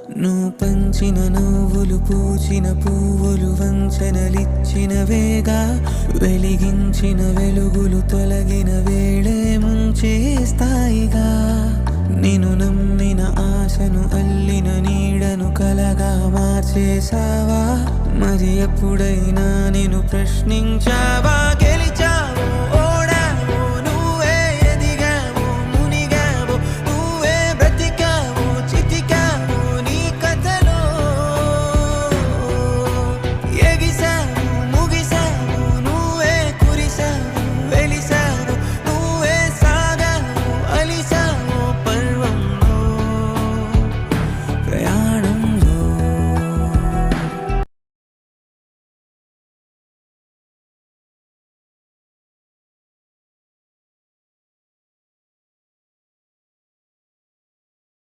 నువ్వు పంచిన నవ్వులు పూచిన పువ్వులు వంచనలిచ్చిన వేగా వెలిగించిన వెలుగులు తొలగిన వేళే ముంచేస్తాయిగా నేను నమ్మిన ఆశను అల్లిన నీడను కలగా మార్చేసావా మరి ఎప్పుడైనా నేను ప్రశ్నించావా